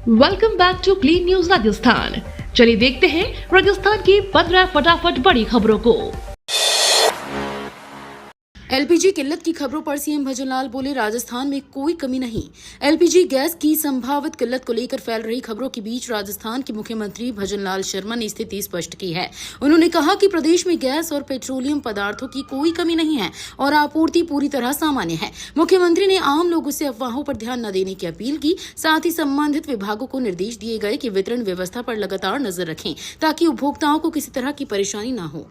Welcome back to clean news Rajasthan. चलिए देखते हैं राजस्थान की 15 फटाफट बड़ी खबरों को। एलपीजी किल्लत की खबरों पर सीएम भजनलाल बोले, राजस्थान में कोई कमी नहीं। एलपीजी गैस की संभावित किल्लत को लेकर फैल रही खबरों के बीच राजस्थान के मुख्यमंत्री भजनलाल शर्मा ने स्थिति स्पष्ट की है। उन्होंने कहा कि प्रदेश में गैस और पेट्रोलियम पदार्थों की कोई कमी नहीं है और आपूर्ति पूरी तरह सामान्य है। मुख्यमंत्री ने आम लोगों से अफवाहों पर ध्यान न देने की अपील की। साथ ही संबंधित विभागों को निर्देश दिए गए कि वितरण व्यवस्था पर लगातार नजर रखें ताकि उपभोक्ताओं को किसी तरह की परेशानी न हो।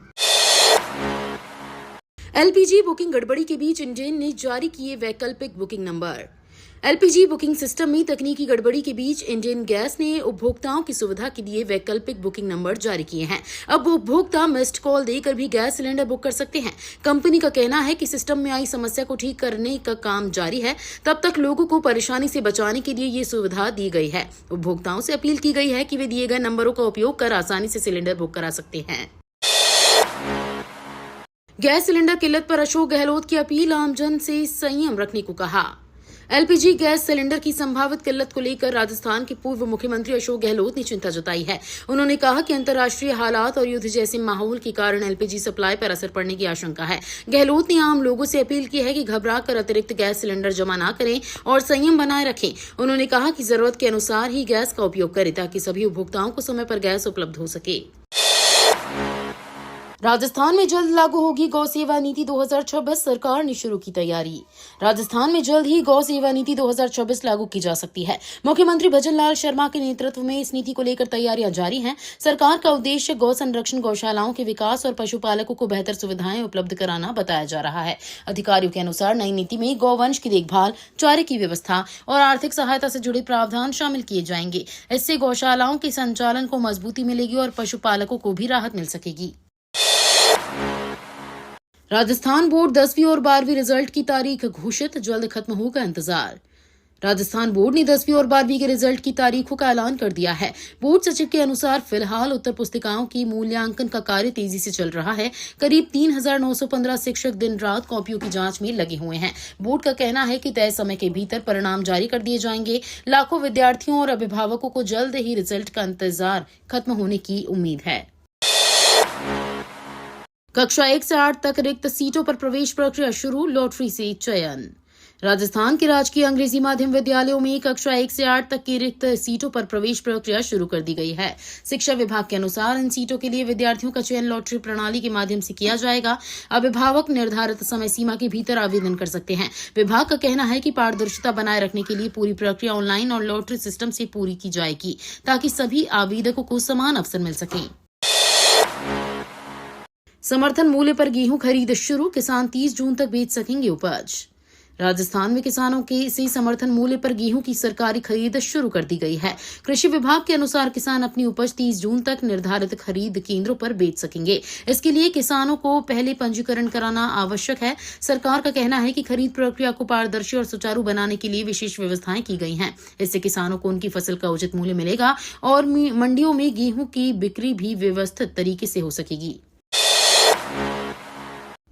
एलपीजी बुकिंग गड़बड़ी के बीच इंडेन ने जारी किए वैकल्पिक booking number. LPG booking system में तकनीकी गड़बड़ी के बीच इंडेन गैस ने उपभोक्ताओं की सुविधा के लिए वैकल्पिक बुकिंग नंबर जारी किए हैं। अब उपभोक्ता मिस्ड कॉल देकर भी गैस सिलेंडर बुक कर सकते हैं। कंपनी का कहना है कि सिस्टम में आई समस्या को ठीक करने का काम जारी है। तब तक लोगों को परेशानी से बचाने के लिए ये सुविधा दी गई है। उपभोक्ताओं से अपील की गई है कि वे दिए गए नंबरों का उपयोग कर आसानी से सिलेंडर बुक करा सकते हैं। गैस सिलेंडर किल्लत पर अशोक गहलोत की अपील, आमजन से संयम रखने को कहा। एलपीजी गैस सिलेंडर की संभावित किल्लत को लेकर राजस्थान के पूर्व मुख्यमंत्री अशोक गहलोत ने चिंता जताई है। उन्होंने कहा कि अंतर्राष्ट्रीय हालात और युद्ध जैसे माहौल के कारण एलपीजी सप्लाई पर असर पड़ने की आशंका है। गहलोत ने आम लोगों से अपील की है कि घबराकर अतिरिक्त गैस सिलेंडर जमा न करें और संयम बनाए रखें। उन्होंने कहा कि जरूरत के अनुसार ही गैस का उपयोग करें ताकि सभी उपभोक्ताओं को समय पर गैस उपलब्ध हो सके। राजस्थान में जल्द लागू होगी गौ सेवा नीति 2026, सरकार ने शुरू की तैयारी। राजस्थान में जल्द ही गौ सेवा नीति 2026 लागू की जा सकती है। मुख्यमंत्री भजनलाल शर्मा के नेतृत्व में इस नीति को लेकर तैयारियां जारी हैं। सरकार का उद्देश्य गौ संरक्षण, गौशालाओं के विकास और पशुपालकों को बेहतर सुविधाएं उपलब्ध कराना बताया जा रहा है। अधिकारियों के अनुसार नई नीति में गौवंश की देखभाल, चारे की व्यवस्था और आर्थिक सहायता से जुड़े प्रावधान शामिल किए जाएंगे। इससे गौशालाओं के संचालन को मजबूती मिलेगी और पशुपालकों को भी राहत मिल सकेगी। राजस्थान बोर्ड 10वीं और 12वीं रिजल्ट की तारीख घोषित, जल्द खत्म होगा इंतजार। राजस्थान बोर्ड ने 10वीं और 12वीं के रिजल्ट की तारीखों का ऐलान कर दिया है। बोर्ड सचिव के अनुसार फिलहाल उत्तर पुस्तिकाओं की मूल्यांकन का कार्य तेजी से चल रहा है। करीब 3,915 शिक्षक दिन रात कॉपियों की जांच में लगे हुए हैं। बोर्ड का कहना है कि तय समय के भीतर परिणाम जारी कर दिए जाएंगे। लाखों विद्यार्थियों और अभिभावकों को जल्द ही रिजल्ट का इंतजार खत्म होने की उम्मीद है। कक्षा 1 से 8 तक रिक्त सीटों पर प्रवेश प्रक्रिया शुरू, लॉटरी से चयन। राजस्थान के राजकीय अंग्रेजी माध्यम विद्यालयों में कक्षा 1 से 8 तक की रिक्त सीटों पर प्रवेश प्रक्रिया शुरू कर दी गई है। शिक्षा विभाग के अनुसार इन सीटों के लिए विद्यार्थियों का चयन लॉटरी प्रणाली के माध्यम से किया जाएगा। अभिभावक निर्धारित समय सीमा के भीतर आवेदन कर सकते हैं। विभाग का कहना है कि पारदर्शिता बनाए रखने के लिए पूरी प्रक्रिया ऑनलाइन और लॉटरी सिस्टम से पूरी की जाएगी ताकि सभी आवेदकों को समान अवसर मिल सके। समर्थन मूल्य पर गेहूं खरीद शुरू, किसान 30 जून तक बेच सकेंगे उपज। राजस्थान में किसानों के से समर्थन मूल्य पर गेहूं की सरकारी खरीद शुरू कर दी गई है। कृषि विभाग के अनुसार किसान अपनी उपज 30 जून तक निर्धारित खरीद केंद्रों पर बेच सकेंगे। इसके लिए किसानों को पहले पंजीकरण कराना आवश्यक है। सरकार का कहना है कि खरीद प्रक्रिया को पारदर्शी और सुचारू बनाने के लिए विशेष व्यवस्थाएं की गई हैं। इससे किसानों को उनकी फसल का उचित मूल्य मिलेगा और मंडियों में गेहूं की बिक्री भी व्यवस्थित तरीके से हो सकेगी।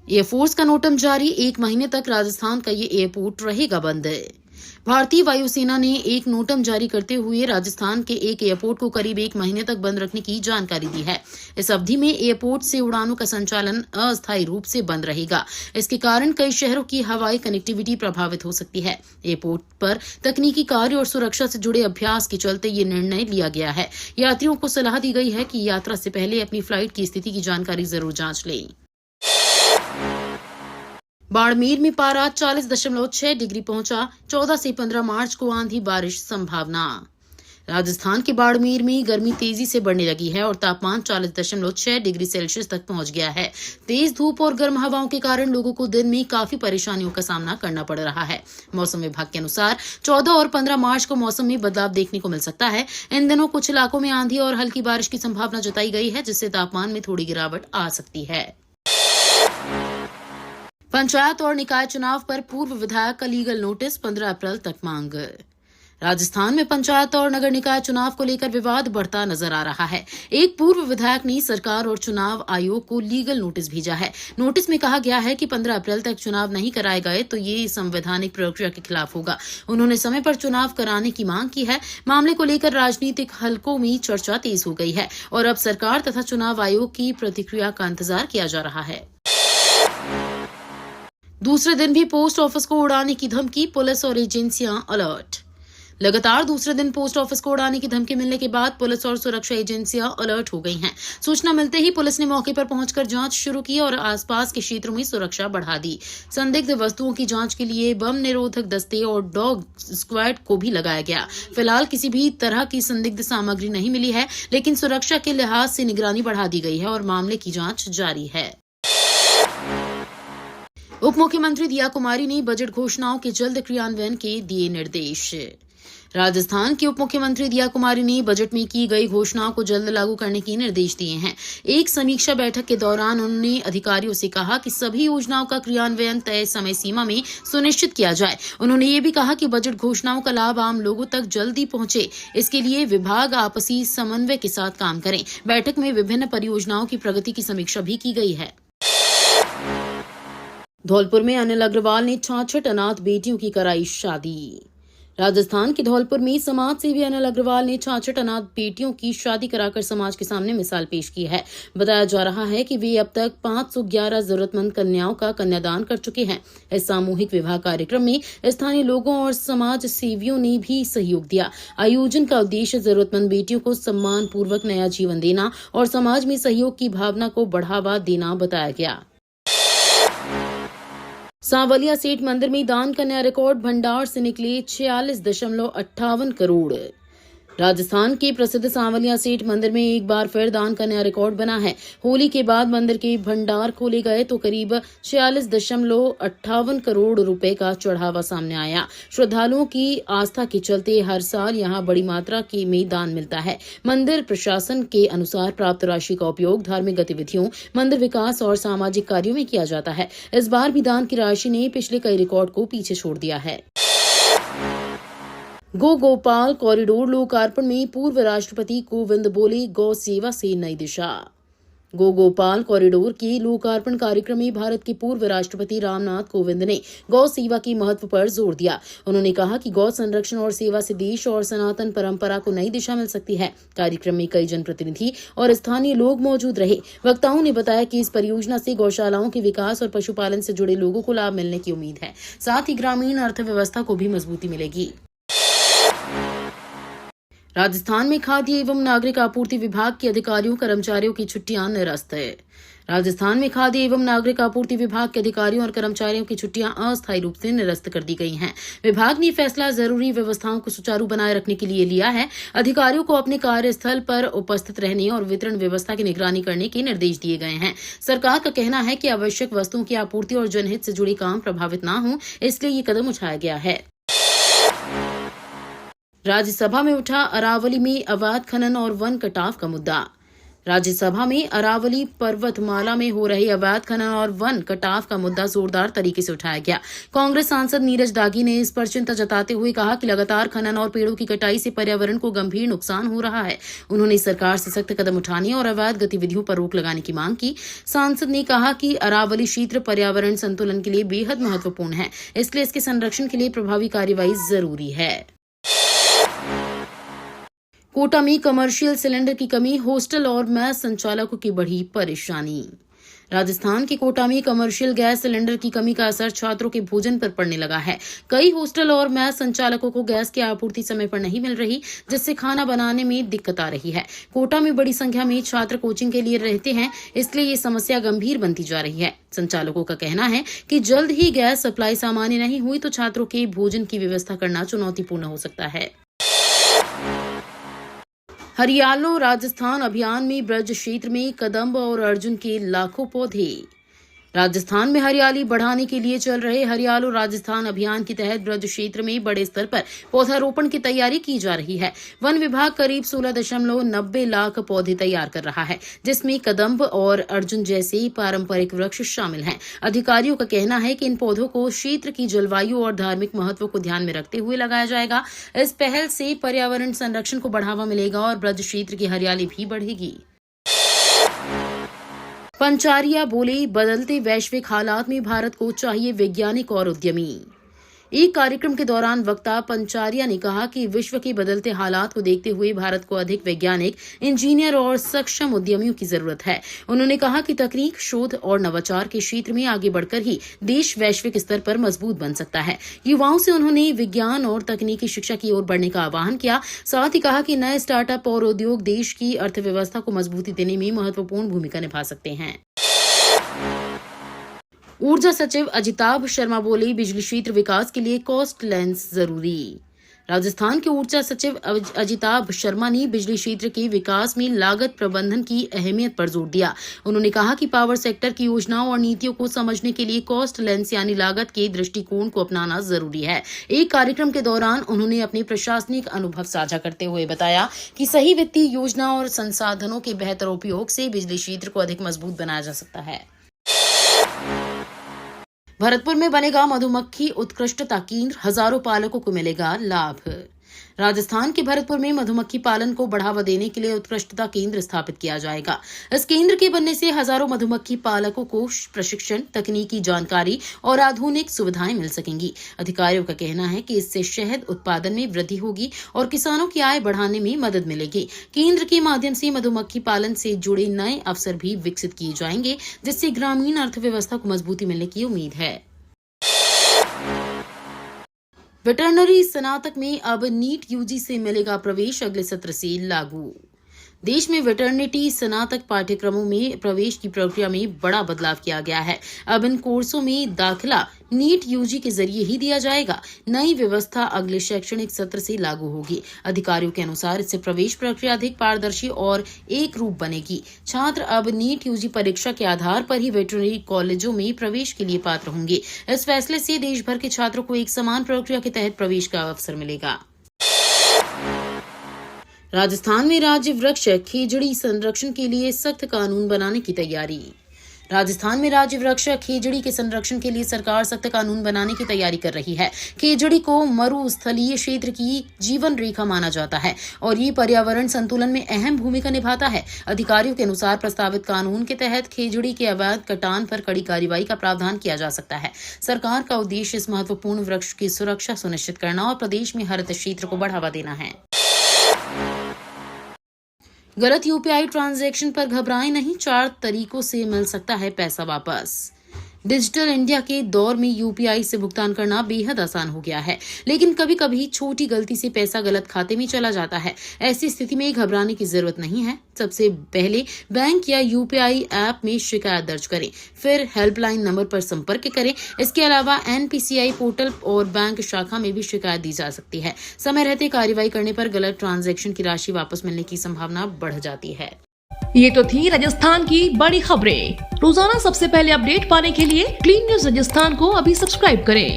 एयरफोर्स का नोटम जारी, 1 महीने तक राजस्थान का ये एयरपोर्ट रहेगा बंद। भारतीय वायुसेना ने एक नोटम जारी करते हुए राजस्थान के एक एयरपोर्ट को करीब 1 महीने तक बंद रखने की जानकारी दी है। इस अवधि में एयरपोर्ट से उड़ानों का संचालन अस्थायी रूप से बंद रहेगा। इसके कारण कई शहरों की हवाई कनेक्टिविटी प्रभावित हो सकती है। एयरपोर्ट पर तकनीकी कार्य और सुरक्षा से जुड़े अभ्यास के चलते ये निर्णय लिया गया है। यात्रियों को सलाह दी गई है कि यात्रा से पहले अपनी फ्लाइट की स्थिति की जानकारी जरूर जांच लें। बाड़मेर में पारा 40.6 डिग्री पहुंचा, 14 से 15 मार्च को आंधी बारिश संभावना। राजस्थान के बाड़मेर में गर्मी तेजी से बढ़ने लगी है और तापमान 40.6 डिग्री सेल्सियस तक पहुंच गया है। तेज धूप और गर्म हवाओं के कारण लोगों को दिन में काफी परेशानियों का सामना करना पड़ रहा है। मौसम विभाग के अनुसार 14 और 15 मार्च को मौसम में बदलाव देखने को मिल सकता है। इन दिनों कुछ इलाकों में आंधी और हल्की बारिश की संभावना जताई गई है, जिससे तापमान में थोड़ी गिरावट आ सकती है। पंचायत और निकाय चुनाव पर पूर्व विधायक का लीगल नोटिस, 15 अप्रैल तक मांग। राजस्थान में पंचायत और नगर निकाय चुनाव को लेकर विवाद बढ़ता नजर आ रहा है। एक पूर्व विधायक ने सरकार और चुनाव आयोग को लीगल नोटिस भेजा है। नोटिस में कहा गया है कि 15 अप्रैल तक चुनाव नहीं कराए गए तो ये संवैधानिक प्रक्रिया के खिलाफ होगा। उन्होंने समय पर चुनाव कराने की मांग की है। मामले को लेकर राजनीतिक हलकों में चर्चा तेज हो गई है और अब सरकार तथा चुनाव आयोग की प्रतिक्रिया का इंतजार किया जा रहा है। दूसरे दिन भी पोस्ट ऑफिस को उड़ाने की धमकी, पुलिस और एजेंसियां अलर्ट। लगातार दूसरे दिन पोस्ट ऑफिस को उड़ाने की धमकी मिलने के बाद पुलिस और सुरक्षा एजेंसियां अलर्ट हो गई हैं। सूचना मिलते ही पुलिस ने मौके पर पहुंचकर जांच शुरू की और आसपास के क्षेत्रों में सुरक्षा बढ़ा दी। संदिग्ध वस्तुओं की जांच के लिए बम निरोधक दस्ते और डॉग स्क्वाड को भी लगाया गया। फिलहाल किसी भी तरह की संदिग्ध सामग्री नहीं मिली है, लेकिन सुरक्षा के लिहाज से निगरानी बढ़ा दी गई है और मामले की जांच जारी है। उप मुख्यमंत्री दिया कुमारी ने बजट घोषणाओं के जल्द क्रियान्वयन के दिए निर्देश। राजस्थान की उप मुख्यमंत्री दिया कुमारी ने बजट में की गई घोषणाओं को जल्द लागू करने के निर्देश दिए हैं। एक समीक्षा बैठक के दौरान उन्होंने अधिकारियों से कहा कि सभी योजनाओं का क्रियान्वयन तय समय सीमा में सुनिश्चित किया जाए। उन्होंने ये भी कहा कि बजट घोषणाओं का लाभ आम लोगों तक जल्दी पहुंचे, इसके लिए विभाग आपसी समन्वय के साथ काम करें। बैठक में विभिन्न परियोजनाओं की प्रगति की समीक्षा भी की गई है। धौलपुर में अनिल अग्रवाल ने 66 अनाथ बेटियों की कराई शादी। राजस्थान के धौलपुर में समाज सेवी अनिल अग्रवाल ने 66 अनाथ बेटियों की शादी कराकर समाज के सामने मिसाल पेश की है। बताया जा रहा है कि वे अब तक 511 जरूरतमंद कन्याओं का कन्यादान कर चुके हैं। इस सामूहिक विवाह कार्यक्रम में स्थानीय लोगों और समाज सेवियों ने भी सहयोग दिया। आयोजन का उद्देश्य जरूरतमंद बेटियों को सम्मान पूर्वक नया जीवन देना और समाज में सहयोग की भावना को बढ़ावा देना बताया गया। सांवलिया सेठ मंदिर में दान का नया रिकॉर्ड, भंडार से निकले 46.58 करोड़। राजस्थान के प्रसिद्ध सांवलिया सेठ मंदिर में एक बार फिर दान का नया रिकॉर्ड बना है। होली के बाद मंदिर के भंडार खोले गए तो करीब 46.58 करोड़ रुपए का चढ़ावा सामने आया। श्रद्धालुओं की आस्था के चलते हर साल यहां बड़ी मात्रा में दान मिलता है। मंदिर प्रशासन के अनुसार प्राप्त राशि का उपयोग धार्मिक गतिविधियों, मंदिर विकास और सामाजिक कार्यों में किया जाता है। इस बार भी दान की राशि ने पिछले कई रिकॉर्ड को पीछे छोड़ दिया है। गो गोपाल कॉरिडोर लोकार्पण में पूर्व राष्ट्रपति कोविंद बोले, गौ सेवा से नई दिशा। गो गोपाल कॉरिडोर के लोकार्पण कार्यक्रम में भारत के पूर्व राष्ट्रपति रामनाथ कोविंद ने गौ सेवा के महत्व पर जोर दिया। उन्होंने कहा कि गौ संरक्षण और सेवा से देश और सनातन परंपरा को नई दिशा मिल सकती है। कार्यक्रम में कई जनप्रतिनिधि और स्थानीय लोग मौजूद रहे। वक्ताओं ने बताया कि इस परियोजना से गौशालाओं के विकास और पशुपालन से जुड़े लोगों को लाभ मिलने की उम्मीद है। साथ ही ग्रामीण अर्थव्यवस्था को भी मजबूती मिलेगी। राजस्थान में खाद्य एवं नागरिक आपूर्ति विभाग के अधिकारियों कर्मचारियों की छुट्टियां निरस्त है। राजस्थान में खाद्य एवं नागरिक आपूर्ति विभाग के अधिकारियों और कर्मचारियों की छुट्टियां अस्थायी रूप से निरस्त कर दी गई हैं। विभाग ने फैसला जरूरी व्यवस्थाओं को सुचारू बनाए रखने के लिए लिया है। अधिकारियों को अपने कार्यस्थल पर उपस्थित रहने और वितरण व्यवस्था की निगरानी करने के निर्देश दिए गए हैं। सरकार का कहना है कि आवश्यक वस्तुओं की आपूर्ति और जनहित से जुड़े काम प्रभावित न हों, इसलिए ये कदम उठाया गया है। राज्यसभा में उठा अरावली में अवैध खनन और वन कटाव का मुद्दा। राज्यसभा में अरावली पर्वतमाला में हो रहे अवैध खनन और वन कटाव का मुद्दा जोरदार तरीके से उठाया गया। कांग्रेस सांसद नीरज दागी ने इस पर चिंता जताते हुए कहा कि लगातार खनन और पेड़ों की कटाई से पर्यावरण को गंभीर नुकसान हो रहा है। उन्होंने सरकार से सख्त कदम उठाने और अवैध गतिविधियों पर रोक लगाने की मांग की। सांसद ने कहा कि अरावली क्षेत्र पर्यावरण संतुलन के लिए बेहद महत्वपूर्ण है, इसलिए इसके संरक्षण के लिए प्रभावी कार्यवाही जरूरी है। कोटा में कमर्शियल सिलेंडर की कमी, होस्टल और मैस संचालकों की बढ़ी परेशानी। राजस्थान के कोटा में कमर्शियल गैस सिलेंडर की कमी का असर छात्रों के भोजन पर पड़ने लगा है। कई होस्टल और मैस संचालकों को गैस की आपूर्ति समय पर नहीं मिल रही, जिससे खाना बनाने में दिक्कत आ रही है। कोटा में बड़ी संख्या में छात्र कोचिंग के लिए रहते हैं, इसलिए ये समस्या गंभीर बनती जा रही है। संचालकों का कहना है कि जल्द ही गैस सप्लाई सामान्य नहीं हुई तो छात्रों के भोजन की व्यवस्था करना चुनौतीपूर्ण हो सकता है। हरियालो राजस्थान अभियान में ब्रज क्षेत्र में कदम्ब और अर्जुन के लाखों पौधे। राजस्थान में हरियाली बढ़ाने के लिए चल रहे हरियालो राजस्थान अभियान के तहत ब्रज क्षेत्र में बड़े स्तर पर पौधारोपण की तैयारी की जा रही है। वन विभाग करीब 16.90 लाख पौधे तैयार कर रहा है, जिसमें कदम्ब और अर्जुन जैसे पारंपरिक वृक्ष शामिल हैं। अधिकारियों का कहना है कि इन पौधों को क्षेत्र की जलवायु और धार्मिक महत्व को ध्यान में रखते हुए लगाया जाएगा। इस पहल से पर्यावरण संरक्षण को बढ़ावा मिलेगा और ब्रज क्षेत्र की हरियाली भी बढ़ेगी। पंचारिया बोले, बदलते वैश्विक हालात में भारत को चाहिए वैज्ञानिक और उद्यमी। एक कार्यक्रम के दौरान वक्ता पंचारिया ने कहा कि विश्व के बदलते हालात को देखते हुए भारत को अधिक वैज्ञानिक, इंजीनियर और सक्षम उद्यमियों की जरूरत है। उन्होंने कहा कि तकनीक, शोध और नवाचार के क्षेत्र में आगे बढ़कर ही देश वैश्विक स्तर पर मजबूत बन सकता है। युवाओं से उन्होंने विज्ञान और तकनीकी शिक्षा की ओर बढ़ने का आह्वान किया। साथ ही कहा कि नए स्टार्टअप और उद्योग देश की अर्थव्यवस्था को मजबूती देने में महत्वपूर्ण भूमिका निभा सकते हैं। ऊर्जा सचिव अजिताभ शर्मा बोले, बिजली क्षेत्र विकास के लिए कॉस्ट लेंस जरूरी। राजस्थान के ऊर्जा सचिव अजिताभ शर्मा ने बिजली क्षेत्र के विकास में लागत प्रबंधन की अहमियत पर जोर दिया। उन्होंने कहा कि पावर सेक्टर की योजनाओं और नीतियों को समझने के लिए कॉस्ट लेंस यानी लागत के दृष्टिकोण को अपनाना जरूरी है। एक कार्यक्रम के दौरान उन्होंने अपने प्रशासनिक अनुभव साझा करते हुए बताया कि सही वित्तीय योजना और संसाधनों के बेहतर उपयोग से बिजली क्षेत्र को अधिक मजबूत बनाया जा सकता है। भरतपुर में बनेगा मधुमक्खी उत्कृष्टता केंद्र, हजारों पालकों को मिलेगा लाभ। राजस्थान के भरतपुर में मधुमक्खी पालन को बढ़ावा देने के लिए उत्कृष्टता केंद्र स्थापित किया जाएगा। इस केंद्र के बनने से हजारों मधुमक्खी पालकों को प्रशिक्षण, तकनीकी जानकारी और आधुनिक सुविधाएं मिल सकेंगी। अधिकारियों का कहना है कि इससे शहद उत्पादन में वृद्धि होगी और किसानों की आय बढ़ाने में मदद मिलेगी। केंद्र के माध्यम से मधुमक्खी पालन से जुड़े नए अवसर भी विकसित किए जाएंगे, जिससे ग्रामीण अर्थव्यवस्था को मजबूती मिलने की उम्मीद है। वेटरनरी स्नातक में अब नीट यूजी से मिलेगा प्रवेश, अगले सत्र से लागू। देश में वेटरनिटी स्नातक पाठ्यक्रमों में प्रवेश की प्रक्रिया में बड़ा बदलाव किया गया है। अब इन कोर्सों में दाखिला नीट यूजी के जरिए ही दिया जाएगा। नई व्यवस्था अगले शैक्षणिक सत्र से लागू होगी। अधिकारियों के अनुसार इससे प्रवेश प्रक्रिया अधिक पारदर्शी और एक रूप बनेगी। छात्र अब नीट यूजी परीक्षा के आधार पर ही वेटरनरी कॉलेजों में प्रवेश के लिए पात्र होंगे। इस फैसले से देश भर के छात्रों को एक समान प्रक्रिया के तहत प्रवेश का अवसर मिलेगा। राजस्थान में राज्य वृक्ष खेजड़ी संरक्षण के लिए सख्त कानून बनाने की तैयारी। राजस्थान में राज्य वृक्ष खेजड़ी के संरक्षण के लिए सरकार सख्त कानून बनाने की तैयारी कर रही है। खेजड़ी को मरुस्थलीय क्षेत्र की जीवन रेखा माना जाता है और ये पर्यावरण संतुलन में अहम भूमिका निभाता है। अधिकारियों के अनुसार प्रस्तावित कानून के तहत खेजड़ी के अवैध कटान पर कड़ी कार्रवाई का प्रावधान किया जा सकता है। सरकार का उद्देश्य इस महत्वपूर्ण वृक्ष की सुरक्षा सुनिश्चित करना और प्रदेश में हरित क्षेत्र को बढ़ावा देना है। गलत यूपीआई ट्रांजैक्शन पर घबराएं नहीं, 4 तरीकों से मिल सकता है पैसा वापस। डिजिटल इंडिया के दौर में यूपीआई से भुगतान करना बेहद आसान हो गया है, लेकिन कभी कभी छोटी गलती से पैसा गलत खाते में चला जाता है। ऐसी स्थिति में घबराने की जरूरत नहीं है। सबसे पहले बैंक या यूपीआई ऐप में शिकायत दर्ज करें, फिर हेल्पलाइन नंबर पर संपर्क करें। इसके अलावा एनपीसीआई पोर्टल और बैंक शाखा में भी शिकायत दी जा सकती है। समय रहते कार्रवाई करने पर गलत ट्रांजैक्शन की राशि वापस मिलने की संभावना बढ़ जाती है। ये तो थी राजस्थान की बड़ी खबरें। रोजाना सबसे पहले अपडेट पाने के लिए क्लीन न्यूज राजस्थान को अभी सब्सक्राइब करें।